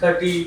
30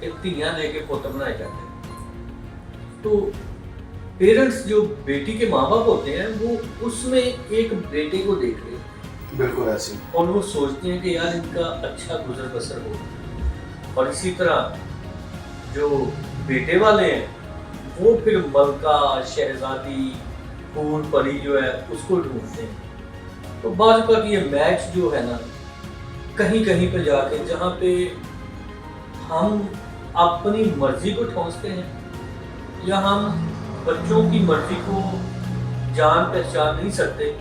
کہ دھیاں دے کے پوت بنائے جاتے ہیں. تو پیرنٹس جو بیٹی کے ماں باپ ہوتے ہیں وہ اس میں ایک بیٹے کو دیکھ رہے ہیں, بالکل ایسے, اور وہ سوچتے ہیں کہ یار ان کا اچھا گزر بسر ہو. اور اسی طرح جو بیٹے والے ہیں وہ پھر ملکہ, شہزادی, پھول پری جو ہے اس کو ڈھونڈتے ہیں. تو بعض اوقات یہ میچ جو ہے نا کہیں کہیں پہ جا کے جہاں پہ ہم اپنی مرضی کو ٹھونستے ہیں یا ہم بچوں کی مرضی کو جان پہچان نہیں سکتے,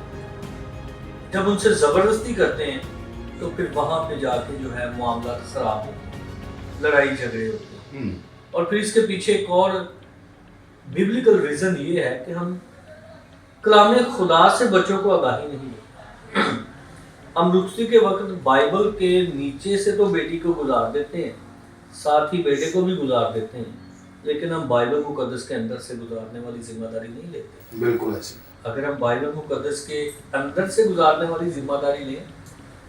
جب ان سے زبردستی کرتے ہیں تو پھر وہاں پہ جا کے جو ہے معاملات خراب ہوتے ہیں, لڑائی جھگڑے ہوتے ہیں. اور پھر اس کے پیچھے ایک اور بیبلیکل ریزن یہ ہے کہ ہم کلام خدا سے بچوں کو آگاہی نہیں دیتے. ہم رخصتی کے وقت بائبل کے نیچے سے تو بیٹی کو گزار دیتے ہیں, ساتھ ہی بیٹے کو بھی گزار دیتے ہیں, لیکن ہم بائبل مقدس کے اندر سے گزارنے والی ذمہ داری نہیں لیتے. بالکل ایسے. اگر ہم بائبل مقدس کے اندر سے گزارنے والی ذمہ داری لیں,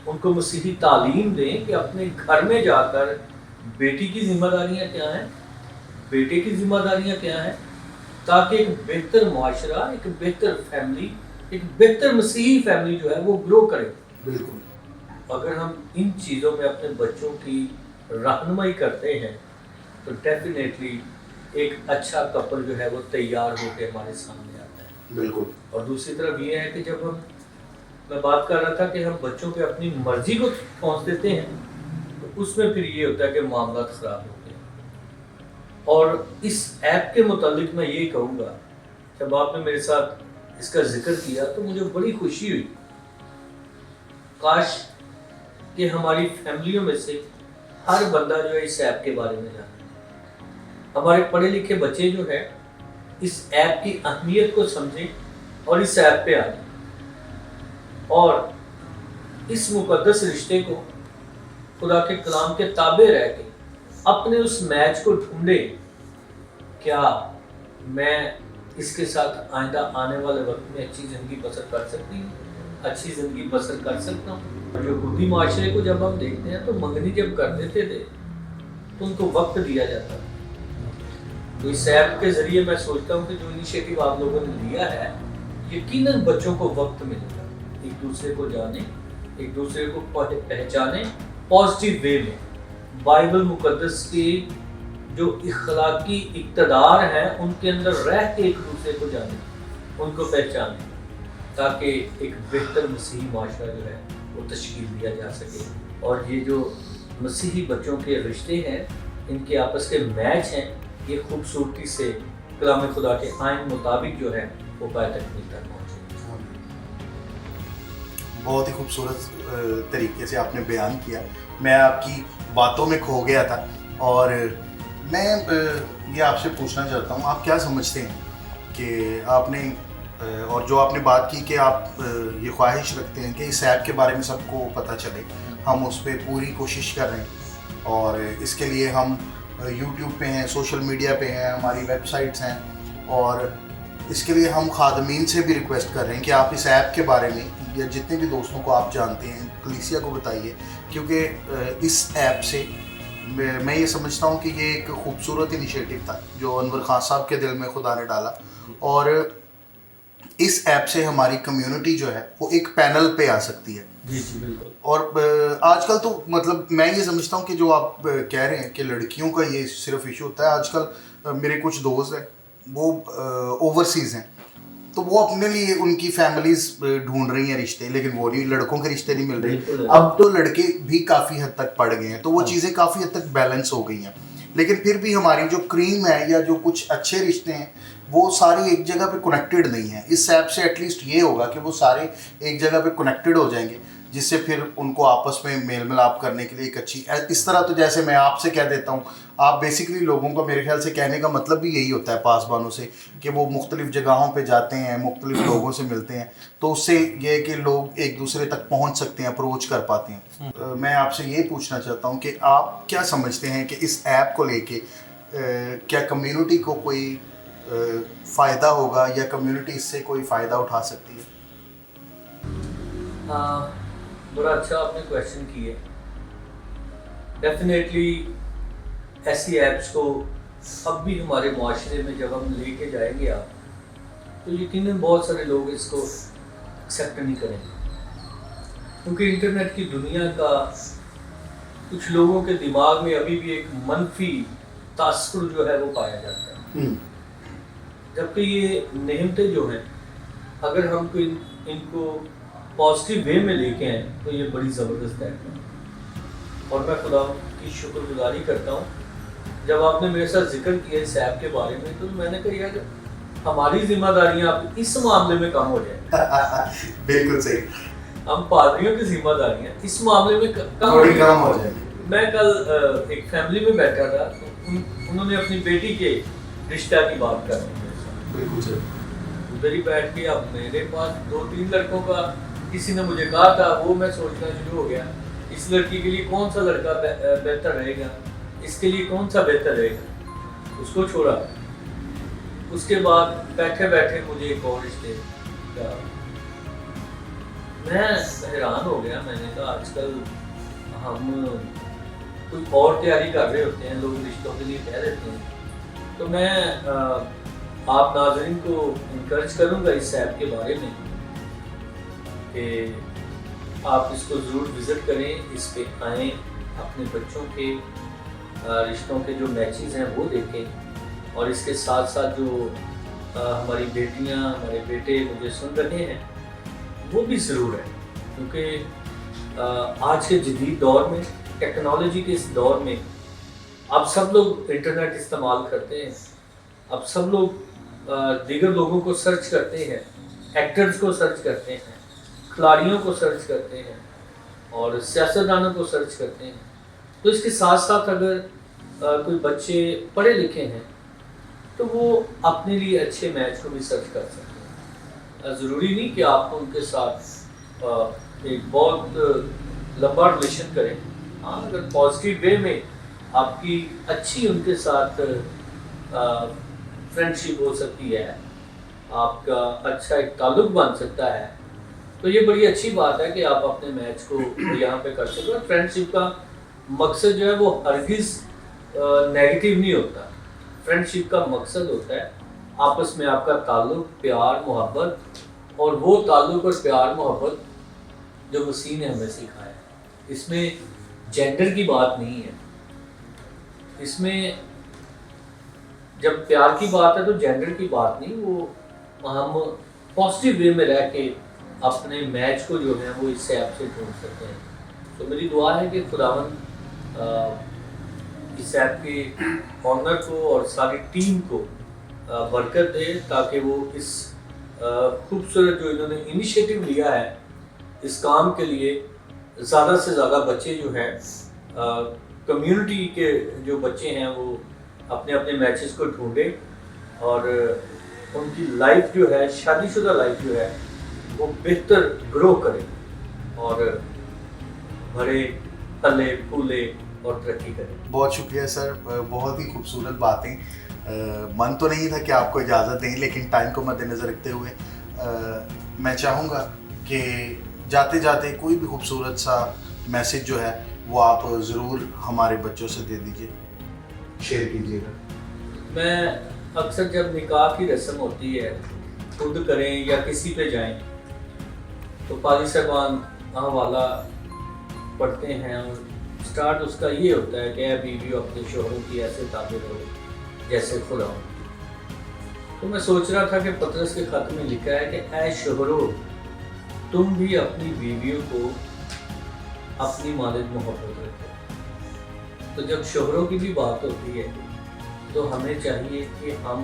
ان کو مسیحی تعلیم دیں کہ اپنے گھر میں جا کر بیٹی کی ذمہ داریاں کیا ہیں, بیٹے کی ذمہ داریاں کیا ہیں, تاکہ ایک بہتر معاشرہ, ایک بہتر فیملی, ایک بہتر مسیحی فیملی جو ہے وہ گرو کرے. بالکل. اگر ہم ان چیزوں میں اپنے بچوں کی رہنمائی کرتے ہیں تو ڈیفینیٹلی ایک اچھا کپل جو ہے وہ تیار ہو کے ہمارے سامنے آتا ہے. بالکل. اور دوسری طرف یہ ہے کہ جب میں بات کر رہا تھا کہ ہم بچوں پہ اپنی مرضی کو ٹھونس دیتے ہیں تو اس میں پھر یہ ہوتا ہے کہ معاملات خراب ہوتے ہیں. اور اس ایپ کے متعلق میں یہ کہوں گا, جب آپ نے میرے ساتھ اس کا ذکر کیا تو مجھے بڑی خوشی ہوئی. کاش کہ ہماری فیملیوں میں سے ہر بندہ جو ہے اس ایپ کے بارے میں جانے. ہمارے پڑھے لکھے بچے جو ہے اس ایپ کی اہمیت کو سمجھیں اور اس ایپ پہ آئیں اور اس مقدس رشتے کو خدا کے کلام کے تابع رہ کے اپنے اس میچ کو ڈھونڈیں. کیا میں اس کے ساتھ آئندہ آنے والے وقت میں اچھی زندگی بسر کر سکتی ہوں, اچھی زندگی بسر کر سکتا ہوں. جو خودی معاشرے کو جب ہم دیکھتے ہیں تو منگنی جب کر دیتے تھے تو ان کو وقت دیا جاتا. تو اس ایپ کے ذریعے میں سوچتا ہوں کہ جو انیشیٹو آپ لوگوں نے لیا ہے, یقیناً بچوں کو وقت ملے گا, ایک دوسرے کو جانیں, ایک دوسرے کو پہچانیں پازیٹیو وے میں. بائبل مقدس کی جو اخلاقی اقتدار ہیں ان کے اندر رہ کے ایک دوسرے کو جانیں, ان کو پہچانیں, تاکہ ایک بہتر مسیحی معاشرہ جو ہے وہ تشکیل دیا جا سکے. اور یہ جو مسیحی بچوں کے رشتے ہیں, ان کے آپس کے میچ ہیں, یہ خوبصورتی سے کلام خدا کے آئین مطابق جو ہے وہ پائے تکمیل تک پہنچے. بہت ہی خوبصورت طریقے سے آپ نے بیان کیا. میں آپ کی باتوں میں کھو گیا تھا اور میں یہ آپ سے پوچھنا چاہتا ہوں, آپ کیا سمجھتے ہیں کہ آپ نے اور جو آپ نے بات کی کہ آپ یہ خواہش رکھتے ہیں کہ اس ایپ کے بارے میں سب کو پتہ چلے, ہم اس پہ پوری کوشش کر رہے ہیں اور اس کے لیے ہم یوٹیوب پہ ہیں, سوشل میڈیا پہ ہیں, ہماری ویب سائٹس ہیں, اور اس کے لیے ہم خادمین سے بھی ریکویسٹ کر رہے ہیں کہ آپ اس ایپ کے بارے میں یا جتنے بھی دوستوں کو آپ جانتے ہیں کلیسیا کو بتائیے, کیونکہ اس ایپ سے میں یہ سمجھتا ہوں کہ یہ ایک خوبصورت انیشیٹو تھا جو انور خان صاحب کے دل میں خدا نے ڈالا, اور اس ایپ سے ہماری کمیونٹی جو ہے وہ ایک پینل پہ آ سکتی ہے. جی جی بالکل. اور آج کل تو مطلب میں یہ سمجھتا ہوں کہ جو آپ کہہ رہے ہیں کہ لڑکیوں کا یہ صرف ایشو ہوتا ہے, آج کل میرے کچھ دوست ہیں وہ اوورسیز ہیں, تو وہ اپنے لیے ان کی فیملیز ڈھونڈ رہی ہیں رشتے, لیکن وہ نہیں, لڑکوں کے رشتے نہیں مل رہے. اب تو لڑکے بھی کافی حد تک پڑ گئے ہیں, تو وہ چیزیں کافی حد تک بیلنس ہو گئی ہیں, لیکن پھر بھی ہماری جو کریم ہے یا جو کچھ اچھے رشتے ہیں وہ سارے ایک جگہ پہ کنیکٹڈ نہیں ہیں. اس ایپ سے ایٹ لیسٹ یہ ہوگا کہ وہ سارے ایک جگہ پہ کنیکٹڈ ہو جائیں گے, جس سے پھر ان کو آپس میں میل ملاپ کرنے کے لیے ایک اچھی, اس طرح تو جیسے میں آپ سے کہہ دیتا ہوں, آپ بیسیکلی لوگوں کا میرے خیال سے کہنے کا مطلب بھی یہی ہوتا ہے پاسبانوں سے کہ وہ مختلف جگہوں پہ جاتے ہیں, مختلف لوگوں سے ملتے ہیں, تو اس سے یہ ہے کہ لوگ ایک دوسرے تک پہنچ سکتے ہیں, اپروچ کر پاتے ہیں. میں آپ سے یہ پوچھنا چاہتا ہوں کہ آپ کیا سمجھتے ہیں کہ اس ایپ کو لے کے کیا کمیونٹی کو کوئی فائدہ ہوگا یا کمیونٹی اس سے کوئی فائدہ اٹھا سکتی ہے؟ بڑا اچھا آپ نے کویشچن کی ہے. ڈیفینیٹلی ایسی ایپس کو اب بھی ہمارے معاشرے میں جب ہم لے کے جائیں گے آپ تو یقیناً بہت سارے لوگ اس کو ایکسیپٹ نہیں کریں گے، کیونکہ انٹرنیٹ کی دنیا کا کچھ لوگوں کے دماغ میں ابھی بھی ایک منفی تاثر جو ہے وہ پایا جاتا ہے، جبکہ یہ نعمتیں جو ہیں اگر ہم کو ان کو پازیٹیو وے میں لے کے آئیں تو یہ بڑی زبردست ہے. اور میں خدا کی شکر گزاری کرتا ہوں جب آپ نے میرے ساتھ ذکر کیا اس ایپ کے بارے میں تو میں نے کہا یار ہماری ذمہ داریاں اب اس معاملے میں کم ہو جائیں. بالکل صحیح. ہم پادریوں کی ذمہ داریاں اس معاملے میں کم ہو جائیں. میں کل ایک فیملی میں بیٹھا تھا تو انہوں نے اپنی بیٹی کے رشتہ کی بات کر رہی ہے. بالکل صحیح. ادھر ہی بیٹھ کے اب میرے پاس 2-3 لڑکوں کا کسی نے مجھے کہا تھا وہ میں سوچنا شروع ہو گیا اس لڑکی کے لیے کون سا لڑکا بہتر رہے گا، اس کے لیے کون سا بہتر رہے گا، اس کو چھوڑا. اس کے بعد بیٹھے بیٹھے مجھے ایک اور رشتے کا میں حیران ہو گیا. میں نے کہا آج کل ہم کوئی اور تیاری کر رہے ہوتے ہیں، لوگ رشتوں کے لیے کہہ دیتے ہیں. تو میں آپ ناظرین کو انکریج کروں گا اس ایپ کے بارے میں کہ آپ اس کو ضرور وزٹ کریں، اس پہ آئیں، اپنے بچوں کے رشتوں کے جو میچز ہیں وہ دیکھیں، اور اس کے ساتھ ساتھ جو ہماری بیٹیاں ہمارے بیٹے مجھے سن رہے ہیں وہ بھی ضرور ہے، کیونکہ آج کے جدید دور میں ٹیکنالوجی کے اس دور میں اب سب لوگ انٹرنیٹ استعمال کرتے ہیں، اب سب لوگ دیگر لوگوں کو سرچ کرتے ہیں، ایکٹرز کو سرچ کرتے ہیں، کھلاڑیوں کو سرچ کرتے ہیں اور سیاستدانوں کو سرچ کرتے ہیں. تو اس کے ساتھ ساتھ اگر کوئی بچے پڑھے لکھے ہیں تو وہ اپنے لیے اچھے میچ کو بھی سرچ کر سکتے ہیں. ضروری نہیں کہ آپ کو ان کے ساتھ ایک بہت لمبا ریلیشن کریں. ہاں اگر پازیٹیو وے میں آپ کی اچھی ان کے ساتھ فرینڈشپ ہو سکتی ہے، آپ کا اچھا ایک تعلق بن سکتا ہے تو یہ بڑی اچھی بات ہے کہ آپ اپنے میچ کو یہاں پہ کر سکتے. فرینڈشپ کا مقصد جو ہے وہ ہرگز نیگیٹو نہیں ہوتا. فرینڈشپ کا مقصد ہوتا ہے آپس میں آپ کا تعلق، پیار، محبت، اور وہ تعلق اور پیار محبت جو مسیح نے ہمیں سکھایا ہے. اس میں جینڈر کی بات نہیں ہے. اس میں جب پیار کی بات ہے تو جینڈر کی بات نہیں، وہ ہم پازیٹیو وے میں رہ کے اپنے میچ کو جو ہے وہ اس ایپ سے ڈھونڈ سکتے ہیں. تو میری دعا ہے کہ خداوند اس ایپ کے آنر کو اور ساری ٹیم کو برکت دے تاکہ وہ اس خوبصورت جو انہوں نے انیشیٹو لیا ہے اس کام کے لیے زیادہ سے زیادہ بچے جو ہیں کمیونٹی کے جو بچے ہیں وہ اپنے اپنے میچز کو ڈھونڈیں اور ان کی لائف جو ہے، شادی شدہ لائف جو ہے وہ بہتر گرو کرے اور بھرے پھلے پھولے اور ترقی کرے. بہت شکریہ سر، بہت ہی خوبصورت باتیں. من تو نہیں تھا کہ آپ کو اجازت دیں، لیکن ٹائم کو مد نظر رکھتے ہوئے میں چاہوں گا کہ جاتے جاتے کوئی بھی خوبصورت سا میسج جو ہے وہ آپ ضرور ہمارے بچوں سے دے دیجیے، شیئر کیجیے گا. میں اکثر جب نکاح کی رسم ہوتی ہے خود کریں یا کسی پہ جائیں تو پادری صاحبان حوالہ پڑھتے ہیں اور سٹارٹ اس کا یہ ہوتا ہے کہ اے بیویو اپنے شوہروں کی ایسے تابع رہو جیسے خدا ہو. تو میں سوچ رہا تھا کہ پطرس کے خط میں لکھا ہے کہ اے شوہرو تم بھی اپنی بیویوں کو اپنی مانند محبت رکھو. تو جب شوہروں کی بھی بات ہوتی ہے تو ہمیں چاہیے کہ ہم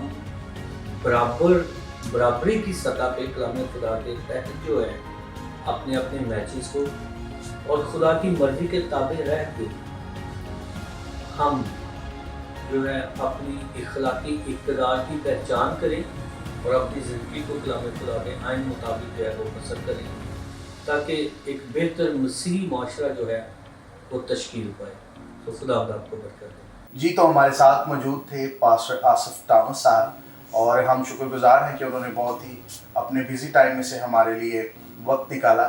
برابری کی سطح پہ کلام خدا کے تحت جو ہے اپنے اپنے میچز کو اور خدا کی مرضی کے تابع رہ کے ہم جو ہے اپنی اخلاقی اقتدار کی پہچان کریں اور اپنی زندگی کو کلام خدا کے آئین مطابق جو ہے وہ بسر کریں تاکہ ایک بہتر مسیحی معاشرہ جو ہے وہ تشکیل پائے. تو خدا آپ کو برکت دے. جی تو ہمارے ساتھ موجود تھے پاسٹر آصف ٹامس صاحب اور ہم شکر گزار ہیں کہ انہوں نے بہت ہی اپنے بزی ٹائم میں سے ہمارے لیے وقت نکالا